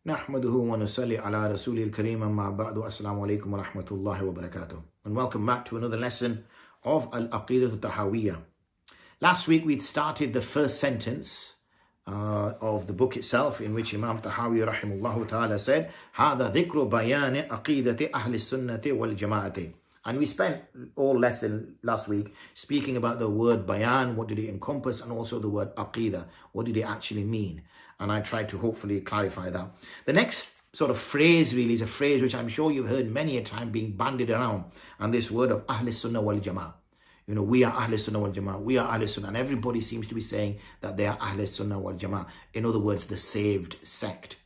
Nahmaduhu wa nusalli ala rasulil kareem amma ba'du. Assalamu alaikum wa rahmatullahi wa barakatuh. And welcome back to another lesson of al-Aqida Tahawiyya. Last week we'd started the first sentence of the book itself, in which Imam Tahawiyya rahimahullah ta'ala said, هَذَا ذِكْرُ بَيَانِ عَقِيدَةِ أَهْلِ السُّنَّةِ وَالْجَمَاعَةِ. And we spent all lesson last week speaking about the word bayan, what did it encompass, and also the word aqida, what did it actually mean. And I tried to hopefully clarify that. The next sort of phrase really is a phrase which I'm sure you've heard many a time being bandied around, and this word of Ahle Sunnah wal Jamā. You know, we are Ahle Sunnah wal Jamā, we are Ahle Sunnah, and everybody seems to be saying that they are Ahle Sunnah wal Jamā. In other words, the saved sect.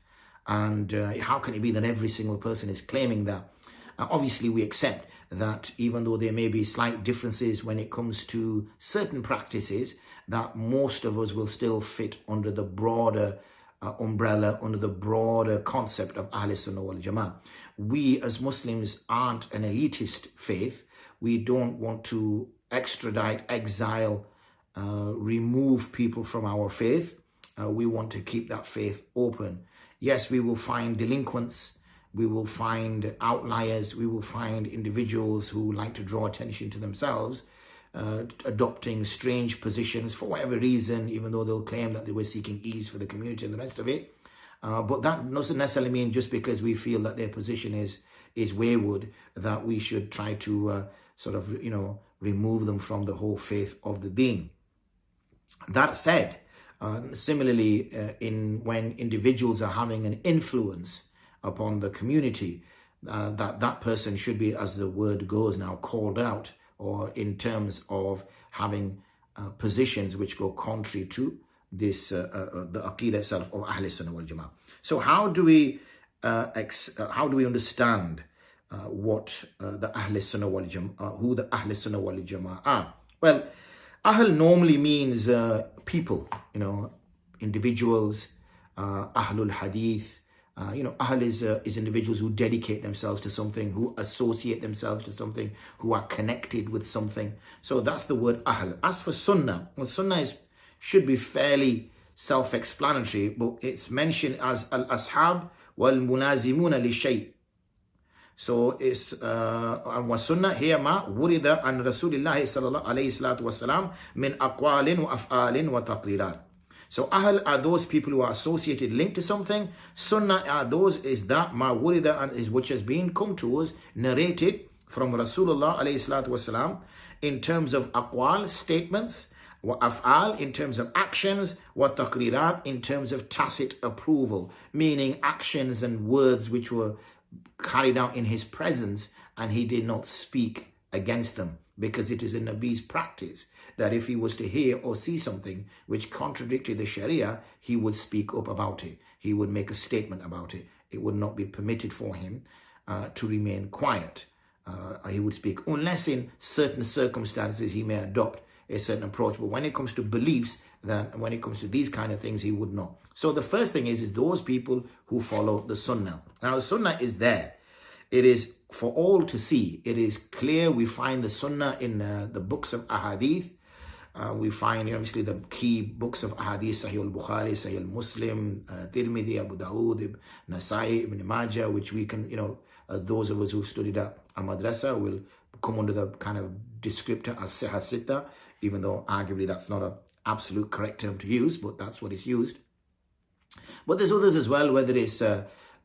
And how can it be that every single person is claiming that? Obviously, we accept that even though there may be slight differences when it comes to certain practices, that most of us will still fit under the broader umbrella, under the broader concept of Ahle Sunnah wal Jamā. We as Muslims aren't an elitist faith. We don't want to extradite, exile, remove people from our faith. We want to keep that faith open. Yes, we will find delinquents, we will find outliers, we will find individuals who like to draw attention to themselves, adopting strange positions for whatever reason, even though they'll claim that they were seeking ease for the community and the rest of it. But that doesn't necessarily mean just because we feel that their position is wayward, that we should try to remove them from the whole faith of the deen. That said, similarly, when individuals are having an influence upon the community, that person should be, as the word goes now, called out, or in terms of having positions which go contrary to this the Aqida itself of Ahle Sunnah wal Jamā. So how do we understand what the Ahle Sunnah wal Jamā, who the Ahle Sunnah wal Jamā are? Well, Ahl normally means people, individuals, Ahlul Hadith. Ahl is individuals who dedicate themselves to something, who associate themselves to something, who are connected with something. So that's the word Ahl. As for Sunnah, well, Sunnah should be fairly self-explanatory, but it's mentioned as al-ashab wal-munazimuna li-shay'. So it's Sunnah here ma wurida an Rasulillahi sallallahu alayhi salatu wasalam min aqwalin wa af'alin wa taqrirat. So Ahl are those people who are associated, linked to something. Sunnah are those is that ma wurida, and is which has been come to us, narrated from Rasulullah alayhi salatu wasalam, in terms of aqwal, statements, wa af'al, in terms of actions, wa taqrirat, in terms of tacit approval, meaning actions and words which were carried out in his presence and he did not speak against them, because it is in Nabi's practice that if he was to hear or see something which contradicted the Sharia, he would speak up about it. He would make a statement about it. It would not be permitted for him to remain quiet. He would speak, unless in certain circumstances he may adopt a certain approach. But when it comes to beliefs, then when it comes to these kind of things, he would not. So the first thing is those people who follow the Sunnah. Now the Sunnah is there. It is for all to see. It is clear. We find the Sunnah in the books of Ahadith. We find obviously the key books of Ahadith, Sahih al-Bukhari, Sahih al-Muslim, Tirmidhi, Abu Dawood, Nasai, Ibn Majah, which we can, those of us who studied at a madrasa will come under the kind of descriptor as Sihah Sitta, even though arguably that's not an absolute correct term to use, but that's what is used. But there's others as well, whether it's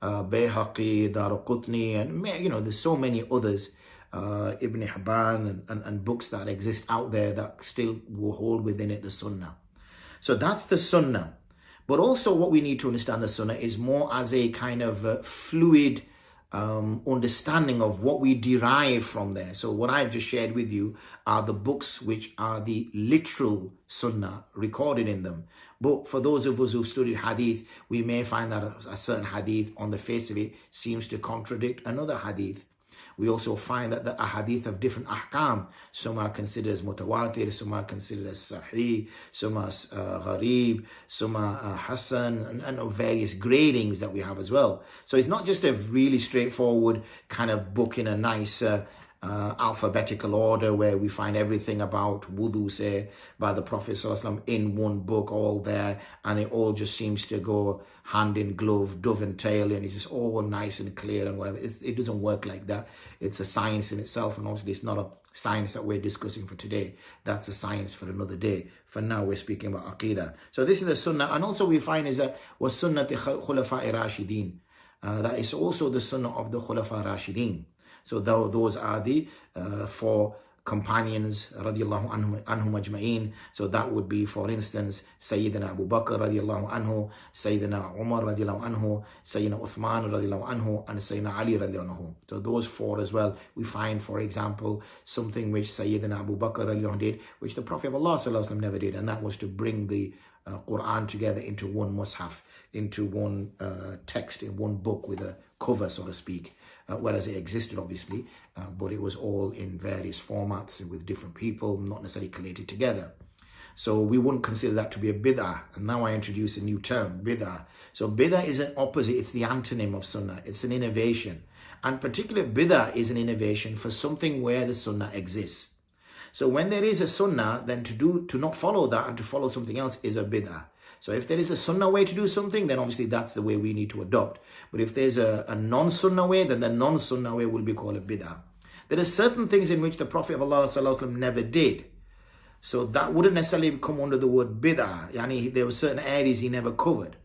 Bayhaqi, Daraqutni, and there's so many others, Ibn Hibban, and books that exist out there that still will hold within it the Sunnah. So that's the Sunnah. But also what we need to understand the Sunnah is more as a kind of fluid understanding of what we derive from there. So what I've just shared with you are the books which are the literal Sunnah recorded in them. But for those of us who studied Hadith, we may find that a certain Hadith on the face of it seems to contradict another Hadith. We also find that the ahadith of different ahkam, some are considered as mutawatir, some are considered as sahih, some are gharib, some are hasan, and of various gradings that we have as well. So it's not just a really straightforward kind of book in a nice alphabetical order where we find everything about wudu, say, by the Prophet ﷺ in one book, all there, and it all just seems to go hand in glove, dove and tail, and it's just all nice and clear and whatever. It doesn't work like that. It's a science in itself, and obviously it's not a science that we're discussing for today. That's a science for another day. For now, we're speaking about Aqida. So this is the Sunnah, and also we find is that was Sunnat Khulafa'i Rashidin. That is also the Sunnah of the Khulafa Rashidin. So those are the four companions radiallahu anhum ajma'in. So that would be, for instance, Sayyidina Abu Bakr radiallahu anhu, Sayyidina Umar radiallahu anhu, Sayyidina Uthman radiallahu anhu, and Sayyidina Ali radiallahu anhu. So those four as well, we find, for example, something which Sayyidina Abu Bakr radiallahu anhu did, which the Prophet of Allah sallallahu alaihi wasallam never did, and that was to bring the Quran together into one mushaf, into one text, in one book with a cover, so to speak. Whereas it existed, obviously, but it was all in various formats with different people, not necessarily collated together. So we wouldn't consider that to be a bid'ah. And now I introduce a new term, bid'ah. So bid'ah is an opposite, it's the antonym of sunnah. It's an innovation. And particularly bid'ah is an innovation for something where the sunnah exists. So when there is a sunnah, then to not follow that and to follow something else is a bid'ah. So if there is a sunnah way to do something, then obviously that's the way we need to adopt. But if there's a non-sunnah way, then the non-sunnah way will be called a bid'ah. There are certain things in which the Prophet of Allah ﷺ never did. So that wouldn't necessarily come under the word bid'ah. Yani, there were certain areas he never covered.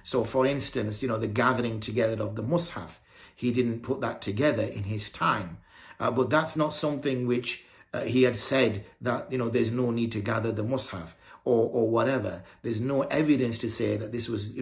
So for instance, the gathering together of the mushaf, he didn't put that together in his time. But that's not something which he had said that, there's no need to gather the mushaf. Or whatever. There's no evidence to say that this was,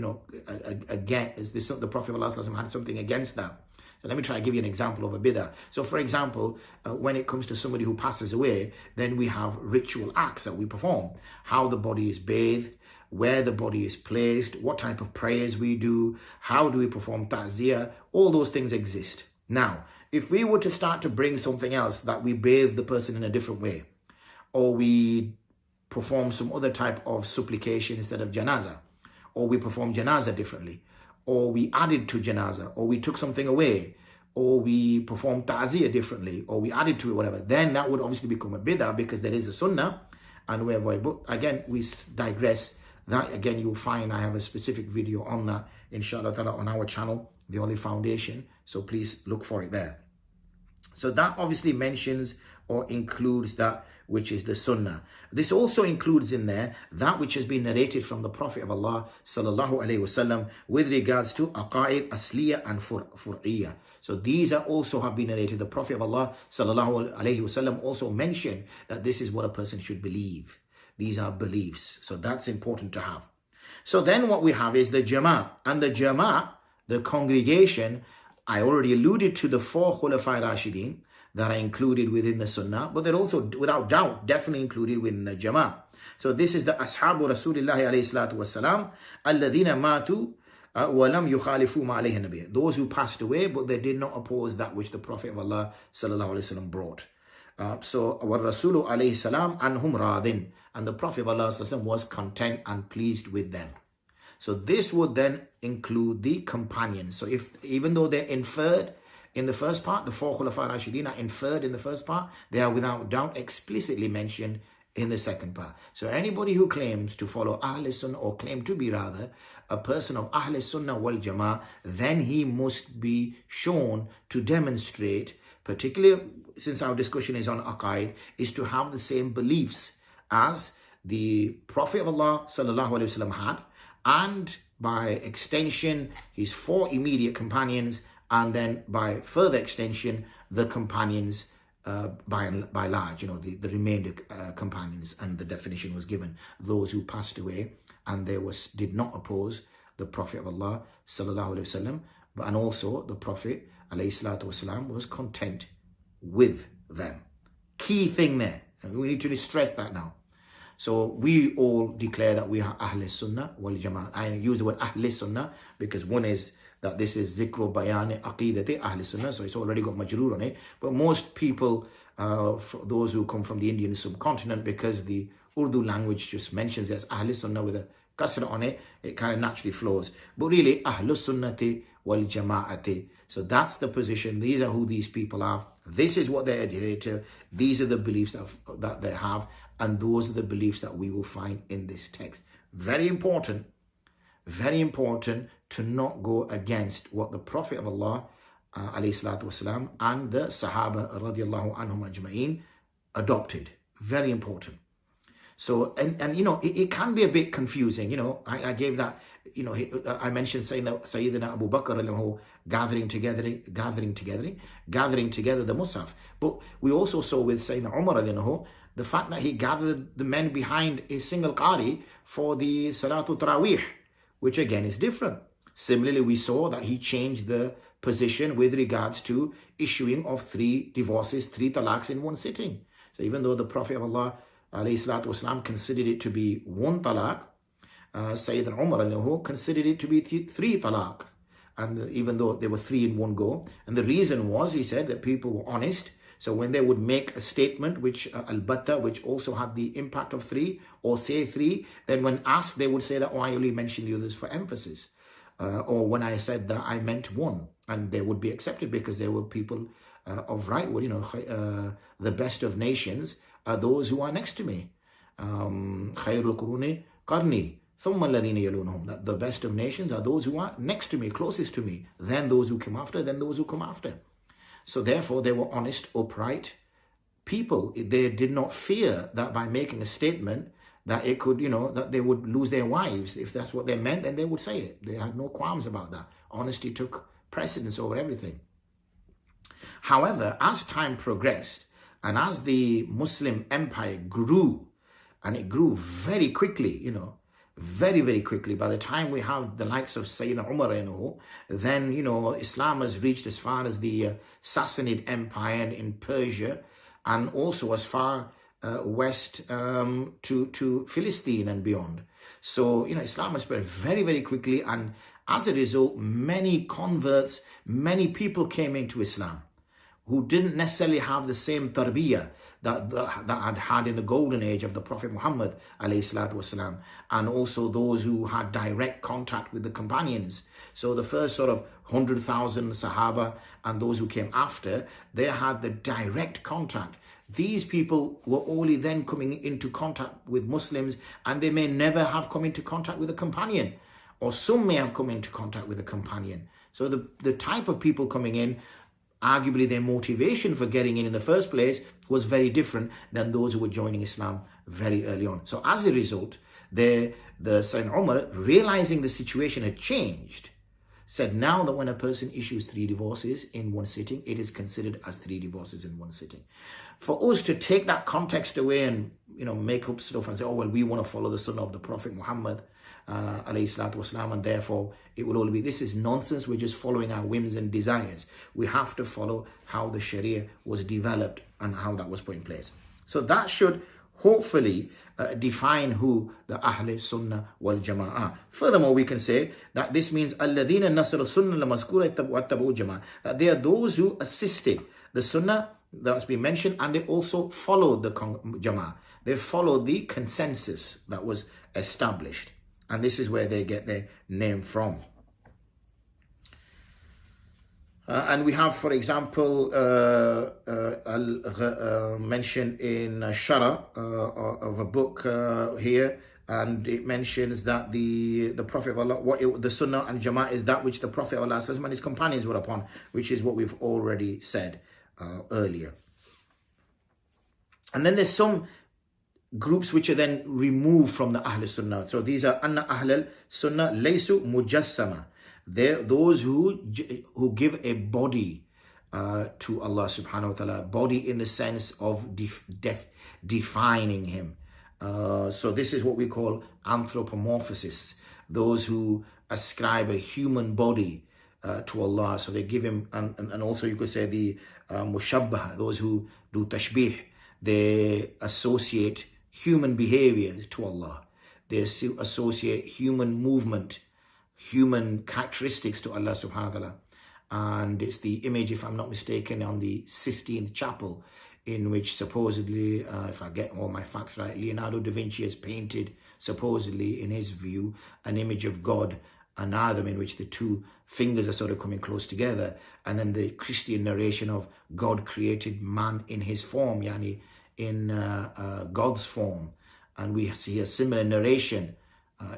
against this. The Prophet of Allah had something against that. So let me try to give you an example of a bid'ah. So for example, when it comes to somebody who passes away, then we have ritual acts that we perform. How the body is bathed, where the body is placed, what type of prayers we do, how do we perform ta'ziyah, all those things exist. Now, if we were to start to bring something else, that we bathe the person in a different way, or we perform some other type of supplication instead of janazah, or we perform janazah differently, or we added to janazah, or we took something away, or we perform ta'ziyah differently, or we added to it, whatever, then that would obviously become a bid'ah because there is a sunnah and we avoid. But again, we digress. That again, you'll find I have a specific video on that, inshallah ta'ala, on our channel, The Only Foundation. So please look for it there. So that obviously mentions or includes that which is the sunnah. This also includes in there that which has been narrated from the Prophet of Allah sallallahu alaihi wasallam with regards to aqaid asliya and fur'iyya. So these are also have been narrated. The Prophet of Allah sallallahu alaihi wasallam also mentioned that this is what a person should believe. These are beliefs. So that's important to have. So then what we have is the Jamā. And the Jamā, the congregation, I already alluded to the four Khulafai Rashidin that are included within the Sunnah, but they're also, without doubt, definitely included within the Jamā. So this is the Ashabu Rasulillahi alayhi salatu wassalam, alladhina matu wa lam yukhalifu ma alayhi nabi. Those who passed away, but they did not oppose that which the Prophet of Allah sallallahu alayhi wasallam brought. So wa Rasulu alayhi salam anhum radin. And the Prophet of Allah sallallahu alayhi wasallam was content and pleased with them. So this would then include the companions. So even though they're inferred in the first part, the four Khulafa Rashidin are inferred in the first part, they are without doubt explicitly mentioned in the second part. So anybody who claims to follow Ahle Sunnah, or claim to be rather a person of Ahle Sunnah wal Jamā, then he must be shown to demonstrate, particularly since our discussion is on Aqaid, is to have the same beliefs as the Prophet of Allah sallallahu alaihi wasallam had, and by extension his four immediate companions, and then by further extension the companions by large, the remainder companions. And the definition was given: those who passed away and did not oppose the Prophet of Allah sallallahu alaihi wasallam, and also the Prophet alayhi salatu wasalam was content with them. Key thing there, and we need to stress that now. So we all declare that we are Ahle Sunnah wal Jamā. I use the word Ahle Sunnah because one is that this is Zikru Bayani Aqidati Ahle Sunnah, so it's already got majroor on it. But most people, those who come from the Indian subcontinent, because the Urdu language just mentions it as Ahle Sunnah with a kasra on it, it kind of naturally flows. But really, Ahlus Sunnati wal Jama'ati. So that's the position. These are who these people are. This is what they adhere to. These are the beliefs that they have, and those are the beliefs that we will find in this text. Very important to not go against what the Prophet of Allah alayhi salatu wasalam and the Sahaba radiallahu anhum ajma'in adopted. Very important. So, and you know, it can be a bit confusing. You know, I gave that, you know, I mentioned Sayyidina Abu Bakr gathering together the Musaf. But we also saw with Sayyidina Umar the fact that he gathered the men behind a single Qāḍī for the Salatul Tarawih, which again is different. Similarly, we saw that he changed the position with regards to issuing of 3 divorces, 3 talaqs in one sitting. So even though the Prophet of Allah ﷺ considered it to be 1 talaq, Sayyidina Umar considered it to be 3 talaq. And even though there were 3 in one go. And the reason was, he said, that people were honest. So when they would make a statement, which al-batta, which also had the impact of 3, or say 3, then when asked, they would say that, oh, I only mentioned the others for emphasis. Or when I said that, I meant 1. And they would be accepted because there were people of right word, you know, the best of nations are those who are next to me. Khayrul Quruni Qarni, Thumma Alladhina Yalunhum. That the best of nations are those who are next to me, closest to me, then those who come after, then those who come after. So therefore, they were honest, upright people. They did not fear that by making a statement that it could, you know, that they would lose their wives. If that's what they meant, then they would say it. They had no qualms about that. Honesty took precedence over everything. However, as time progressed and as the Muslim empire grew, and it grew very quickly, you know, very, very quickly. By the time we have the likes of Sayyidina Umar, then, you know, Islam has reached as far as the Sassanid Empire in Persia, and also as far west to Philistine and beyond. So, you know, Islam has spread very, very quickly, and as a result, many converts, many people came into Islam who didn't necessarily have the same tarbiyya that had in the golden age of the Prophet Muhammad ﷺ, and also those who had direct contact with the companions. So the first sort of 100,000 Sahaba and those who came after, they had the direct contact. These people were only then coming into contact with Muslims, and they may never have come into contact with a companion, or some may have come into contact with a companion. So the type of people coming in, arguably their motivation for getting in the first place was very different than those who were joining Islam very early on. So as a result, the Sayyidina Umar, realizing the situation had changed, said now that when a person issues 3 divorces in one sitting, it is considered as 3 divorces in one sitting. For us to take that context away and, you know, make up stuff and say, oh, well, we want to follow the Sunnah of the Prophet Muhammad, alayhi salatu wasalam, and therefore it will all be, this is nonsense. We're just following our whims and desires. We have to follow how the Sharia was developed and how that was put in place. So that should hopefully define who the Ahle Sunnah wal Jamā are. Furthermore, we can say that this means alladhina nasaru sunnah lamaskura wattabu Jamā, that they are those who assisted the Sunnah that's been mentioned, and they also followed the Jamā. They followed the consensus that was established. And this is where they get their name from. And we have, for example, mentioned in Shara of a book here, and it mentions that the Prophet of Allah, the Sunnah and Jamā is that which the Prophet of Allah and his companions were upon, which is what we've already said earlier. And then there's some groups which are then removed from the Ahl Sunnah. So these are Anna Ahl Sunnah laysu mujassama. They're those who give a body to Allah subhanahu wa ta'ala, body in the sense of defining him. So this is what we call anthropomorphists, those who ascribe a human body to Allah. So they give him, and also you could say the mushabbah, those who do tashbih. They associate human behavior to Allah. They associate human movement, human characteristics to Allah subhanahu wa ta'ala. And it's the image, if I'm not mistaken, on the Sistine Chapel, in which supposedly, if I get all my facts right, Leonardo da Vinci has painted, supposedly in his view, an image of God an Adam, in which the two fingers are sort of coming close together, and then the Christian narration of God created man in his form, yani in God's form. And we see a similar narration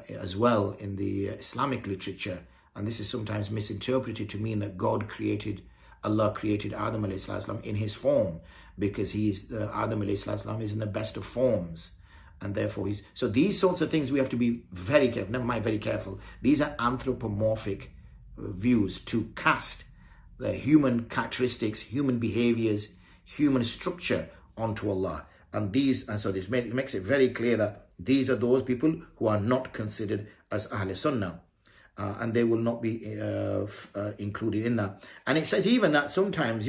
as well in the Islamic literature, and this is sometimes misinterpreted to mean that Allah created Adam alayhi salam in his form, because Adam alayhi salam is in the best of forms, and therefore so these sorts of things we have to be very careful, never mind very careful. These are anthropomorphic views to cast the human characteristics, human behaviors, human structure onto Allah. And so this makes it very clear that these are those people who are not considered as Ahle Sunnah. And they will not be included in that. And it says even that sometimes,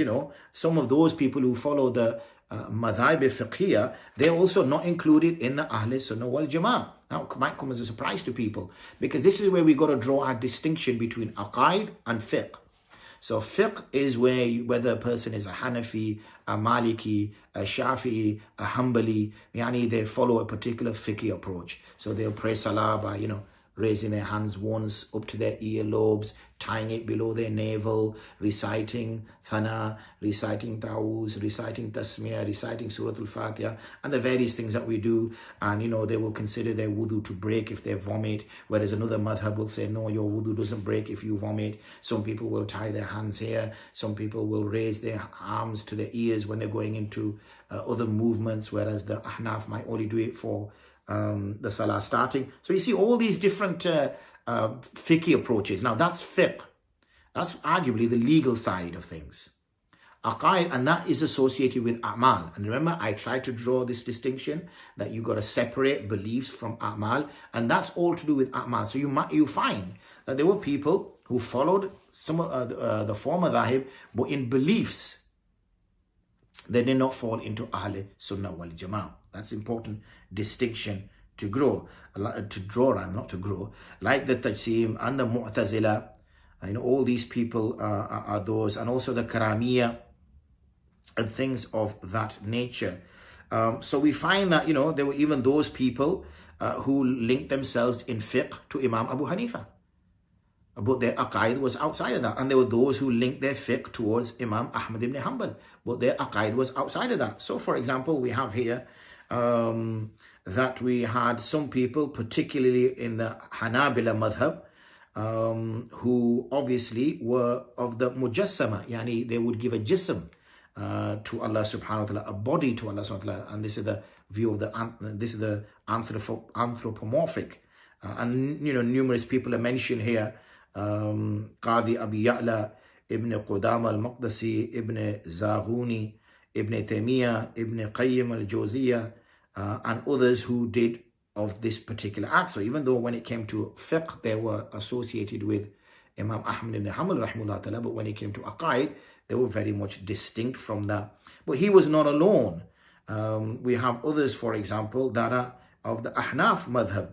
some of those people who follow the madhab fiqhiyya, they're also not included in the Ahle Sunnah wal Jamā. Now, it might come as a surprise to people, because this is where we got to draw our distinction between aqaid and fiqh. So fiqh is whether a person is a Hanafi, a Maliki, a Shafi'i, a Hanbali, yani they follow a particular fiqh approach. So they'll pray salah by, raising their hands once up to their earlobes, tying it below their navel, reciting thana, reciting ta'uz, reciting tasmiyah, reciting Surah Al-Fatiha, and the various things that we do. And, they will consider their wudu to break if they vomit, whereas another madhab will say, no, your wudu doesn't break if you vomit. Some people will tie their hands here. Some people will raise their arms to their ears when they're going into other movements, whereas the Ahnaf might only do it for the salah starting. So you see all these different fiqh approaches. Now that's fiqh. That's arguably the legal side of things. Aqaid, and that is associated with a'mal. And remember, I tried to draw this distinction that you got to separate beliefs from a'mal, and that's all to do with a'mal. So you find that there were people who followed some of the former madhahib, but in beliefs they did not fall into Ahle Sunnah wal Jamā. That's important distinction to draw, like the Tajsim and the Mu'tazila. All these people are those, and also the Karamiyya and things of that nature. So we find that, there were even those people who linked themselves in fiqh to Imam Abu Hanifa, but their aqaid was outside of that. And there were those who linked their fiqh towards Imam Ahmad ibn Hanbal, but their aqaid was outside of that. So for example, we have here that we had some people, particularly in the Hanabila madhab, who obviously were of the mujassama, yani they would give a jism to Allah subhanahu wa ta'ala, a body to Allah subhanahu wa ta'ala, and this is the view of the anthropomorphic, and numerous people are mentioned here. Qāḍī Abi Ya'la, Ibn Qudama al-Maqdisi, Ibn Zaghuni, Ibn Taymiyyah, Ibn Qayyim al-Jawziyya, and others who did of this particular act. So even though when it came to fiqh, they were associated with Imam Ahmad ibn Hanbal rahimahullah ta'ala, but when it came to aqaid, they were very much distinct from that. But he was not alone. We have others, for example, that are of the Ahnaf madhab,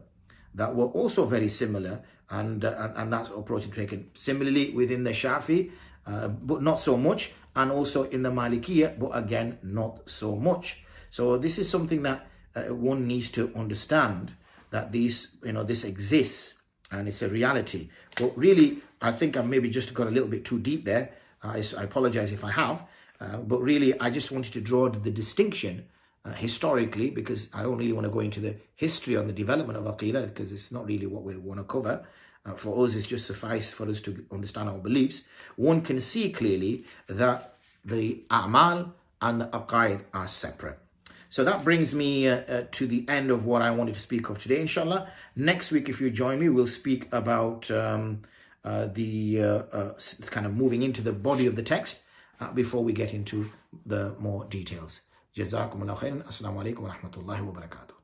that were also very similar, and that approach is taken similarly within the Shafi, but not so much, and also in the Malikiyya, but again not so much. So this is something that one needs to understand, that this exists and it's a reality. But really, I think I've maybe just got a little bit too deep there. I apologize if I have, but really I just wanted to draw the distinction historically, because I don't really want to go into the history on the development of Aqida, because it's not really what we want to cover. For us, it's just suffice for us to understand our beliefs. One can see clearly that the a'mal and the aqaid are separate. So that brings me to the end of what I wanted to speak of today, inshallah. Next week, if you join me, we'll speak about the kind of moving into the body of the text before we get into the more details. Jazakumullah khairan. Assalamu alaikum wa rahmatullahi wa barakatuh.